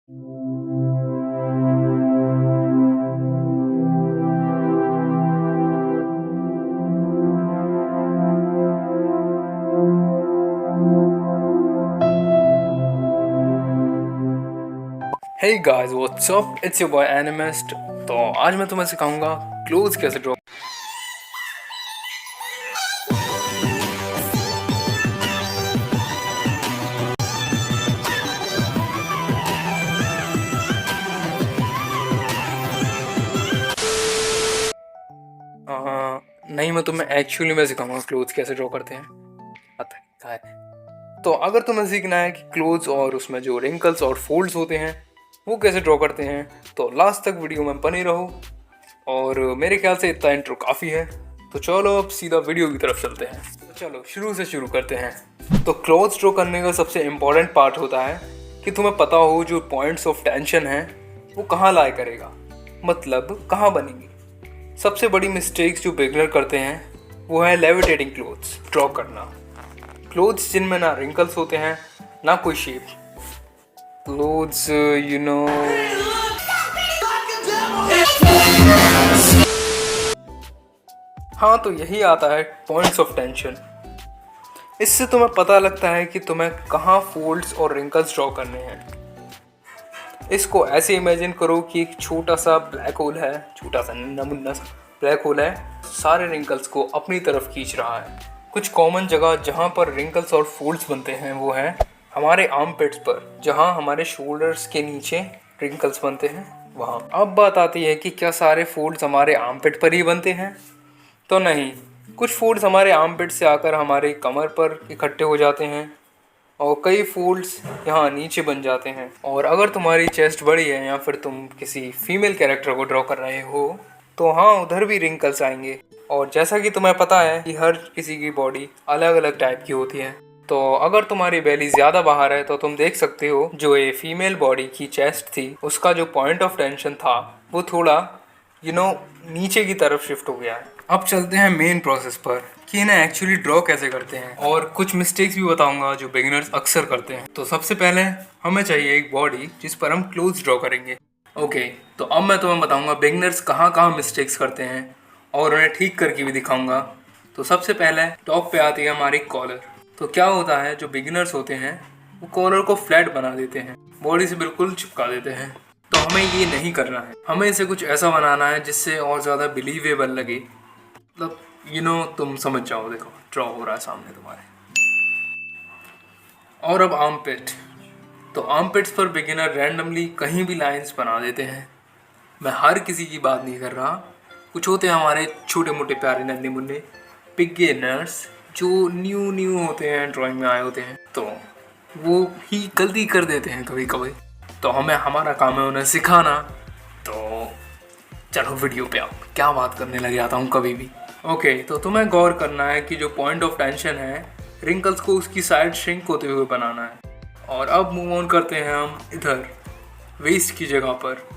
Hey guys, what's up? It's your boy Animist। तो आज मैं तुम्हें सिखाऊंगा क्लोज कैसे ड्रॉ। नहीं, मैं तुम्हें एक्चुअली में सिखाऊंगा क्लोज कैसे ड्रॉ करते हैं। आता है। तो अगर तुम्हें सीखना है कि क्लोज और उसमें जो रिंकल्स और फोल्ड्स होते हैं वो कैसे ड्रॉ करते हैं, तो लास्ट तक वीडियो में बने रहो। और मेरे ख्याल से इतना इंट्रो काफ़ी है, तो चलो अब सीधा वीडियो की तरफ चलते हैं। तो चलो शुरू से शुरू करते हैं। तो क्लोज ड्रॉ करने का सबसे इम्पॉर्टेंट पार्ट होता है कि तुम्हें पता हो जो पॉइंट्स ऑफ टेंशन है वो कहाँ लाई करेगा, मतलब कहाँ बनेंगी। सबसे बड़ी मिस्टेक्स जो बिगनर करते हैं वो है लेविटेटिंग क्लोथ्स ड्रॉ करना। क्लोथ्स जिनमें ना रिंकल्स होते हैं ना कोई शेप। क्लोथ्स हाँ, तो यही आता है पॉइंट्स ऑफ टेंशन। इससे तुम्हें पता लगता है कि तुम्हें कहाँ फोल्ड्स और रिंकल्स ड्रॉ करने हैं। इसको ऐसे इमेजिन करो कि एक छोटा सा ब्लैक होल है, छोटा सा नमुन्ना सा ब्लैक होल है, सारे रिंकल्स को अपनी तरफ खींच रहा है। कुछ कॉमन जगह जहाँ पर रिंकल्स और फोल्ड्स बनते हैं वो है हमारे आर्म पिट्स पर, जहाँ हमारे शोल्डर्स के नीचे रिंकल्स बनते हैं वहाँ। अब बात आती है कि क्या सारे फोल्ड्स हमारे आर्म पिट पर ही बनते हैं? तो नहीं, कुछ फोल्ड्स हमारे आर्म पिट से आकर हमारे कमर पर इकट्ठे हो जाते हैं और कई फोल्ड्स यहाँ नीचे बन जाते हैं। और अगर तुम्हारी चेस्ट बड़ी है या फिर तुम किसी फीमेल कैरेक्टर को ड्रॉ कर रहे हो तो हाँ, उधर भी रिंकल्स आएंगे। और जैसा कि तुम्हें पता है कि हर किसी की बॉडी अलग अलग टाइप की होती है, तो अगर तुम्हारी बेली ज़्यादा बाहर है तो तुम देख सकते हो जो ये फीमेल बॉडी की चेस्ट थी उसका जो पॉइंट ऑफ टेंशन था वो थोड़ा नीचे की तरफ शिफ्ट हो गया है। अब चलते हैं मेन प्रोसेस पर कि इन्हें एक्चुअली ड्रॉ कैसे करते हैं, और कुछ मिस्टेक्स भी बताऊंगा जो बिगिनर्स अक्सर करते हैं। तो सबसे पहले हमें चाहिए एक बॉडी जिस पर हम क्लोज ड्रॉ करेंगे। ओके, तो अब मैं तुम्हें बताऊंगा बिगिनर्स कहाँ कहाँ मिस्टेक्स करते हैं और उन्हें ठीक करके भी दिखाऊंगा। तो सबसे पहले टॉप पे आती है हमारी कॉलर। तो क्या होता है, जो बिगिनर्स होते हैं वो कॉलर को फ्लैट बना देते हैं, बॉडी से बिल्कुल चिपका देते हैं। तो हमें ये नहीं करना है, हमें इसे कुछ ऐसा बनाना है जिससे और ज़्यादा बिलीवेबल लगे। मतलब तुम समझ जाओ। देखो ड्रॉ हो रहा है सामने तुम्हारे। और अब आर्म पिट। तो आर्म पिट्स पर बिगिनर रैंडमली कहीं भी लाइंस बना देते हैं। मैं हर किसी की बात नहीं कर रहा, कुछ होते हैं हमारे छोटे मोटे प्यारे नन्हे मुन्ने बिगिनर्स जो न्यू होते हैं, ड्राइंग में आए होते हैं, तो वो ही गलती कर देते हैं कभी कभी। तो हमारा काम है उन्हें सिखाना। तो चलो वीडियो पे आओ, क्या बात करने लग जाता हूँ कभी भी। ओके, तो तुम्हें गौर करना है कि जो पॉइंट ऑफ टेंशन है रिंकल्स को उसकी साइड श्रिंक होते हुए बनाना है। और अब मूव ऑन करते हैं हम इधर वेस्ट की जगह पर,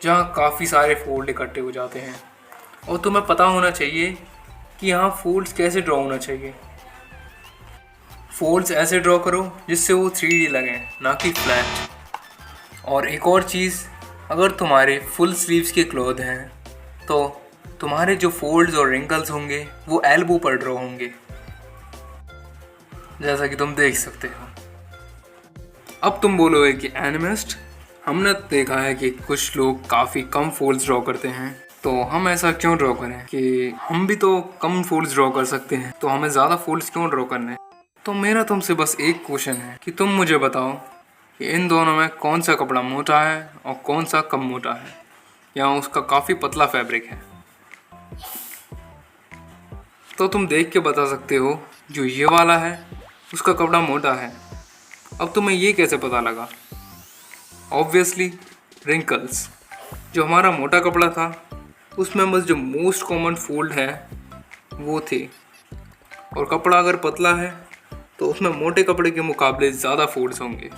जहाँ काफ़ी सारे फोल्ड इकट्ठे हो जाते हैं। और तुम्हें पता होना चाहिए कि यहाँ फोल्ड्स कैसे ड्रॉ होना चाहिए। फोल्ड्स ऐसे ड्रॉ करो जिससे वो 3D लगें, ना कि फ्लैट। और एक और चीज़, अगर तुम्हारे फुल स्लीव्स के क्लॉथ हैं तो तुम्हारे जो फोल्ड्स और रिंकल्स होंगे वो एल्बो पर ड्रॉ होंगे, जैसा कि तुम देख सकते हो। अब तुम बोलोगे कि एनिमिस्ट, हमने देखा है कि कुछ लोग काफ़ी कम फोल्ड्स ड्रॉ करते हैं, तो हम ऐसा क्यों ड्रॉ करें कि हम भी तो कम फोल्ड्स ड्रॉ कर सकते हैं, तो हमें ज़्यादा फोल्ड्स क्यों ड्रॉ करने हैं? तो मेरा तुमसे बस एक क्वेश्चन है कि तुम मुझे बताओ कि इन दोनों में कौन सा कपड़ा मोटा है और कौन सा कम मोटा है, या उसका काफ़ी पतला फैब्रिक है। तो तुम देख के बता सकते हो जो ये वाला है उसका कपड़ा मोटा है। अब तुम्हें ये कैसे पता लगा? Obviously wrinkles. जो हमारा मोटा कपड़ा था उसमें बस जो मोस्ट कॉमन फोल्ड है वो थे, और कपड़ा अगर पतला है तो उसमें मोटे कपड़े के मुकाबले ज़्यादा फोल्ड्स होंगे।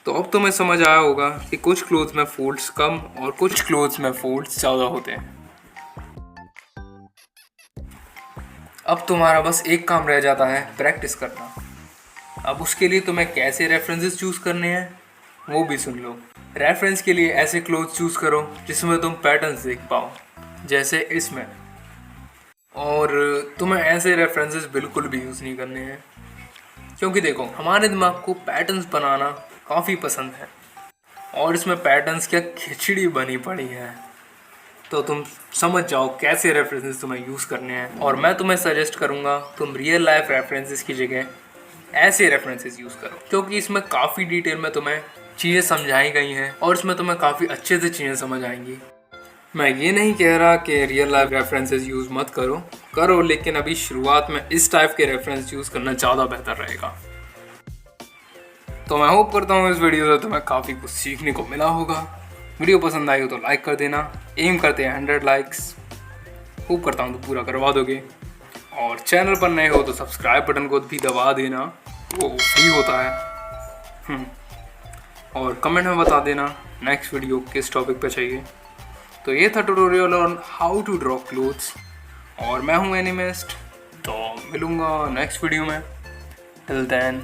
तो अब तुम्हें समझ आया होगा कि कुछ क्लोथ्स में फोल्ड्स कम और कुछ क्लोथ्स में फोल्ड्स ज़्यादा होते हैं। अब तुम्हारा बस एक काम रह जाता है, प्रैक्टिस करना। अब उसके लिए तुम्हें कैसे रेफरेंसेस चूज़ करने हैं वो भी सुन लो। रेफरेंस के लिए ऐसे क्लोथ चूज करो जिसमें तुम पैटर्न्स देख पाओ, जैसे इसमें। और तुम्हें ऐसे रेफरेंसेस बिल्कुल भी यूज़ नहीं करने हैं, क्योंकि देखो हमारे दिमाग को पैटर्न्स बनाना काफ़ी पसंद है और इसमें पैटर्न्स क्या खिचड़ी बनी पड़ी है। तो तुम समझ जाओ कैसे रेफरेंसेस तुम्हें यूज़ करने हैं। और मैं तुम्हें सजेस्ट करूँगा तुम रियल लाइफ रेफरेंसेस की जगह ऐसे रेफरेंसेस यूज़ करो, क्योंकि इसमें काफ़ी डिटेल में तुम्हें चीज़ें समझाई गई हैं और इसमें तुम्हें काफ़ी अच्छे से चीज़ें समझ आएंगी। मैं ये नहीं कह रहा कि रियल लाइफ रेफरेंसेस यूज़ मत करो, लेकिन अभी शुरुआत में इस टाइप के रेफरेंस यूज़ करना ज़्यादा बेहतर रहेगा। तो मैं होप करता हूँ इस वीडियो से तुम्हें काफ़ी कुछ सीखने को मिला होगा। वीडियो पसंद आई हो तो लाइक कर देना, एम करते हैं 100 लाइक्स। होप करता हूँ तो पूरा करवा दोगे। और चैनल पर नए हो तो सब्सक्राइब बटन को भी दबा देना, वो फ्री होता है। और कमेंट में बता देना नेक्स्ट वीडियो किस टॉपिक पे चाहिए। तो ये था tutorial on how to draw clothes और मैं हूँ एनिमिस्ट। तो मिलूँगा नेक्स्ट वीडियो में। Till then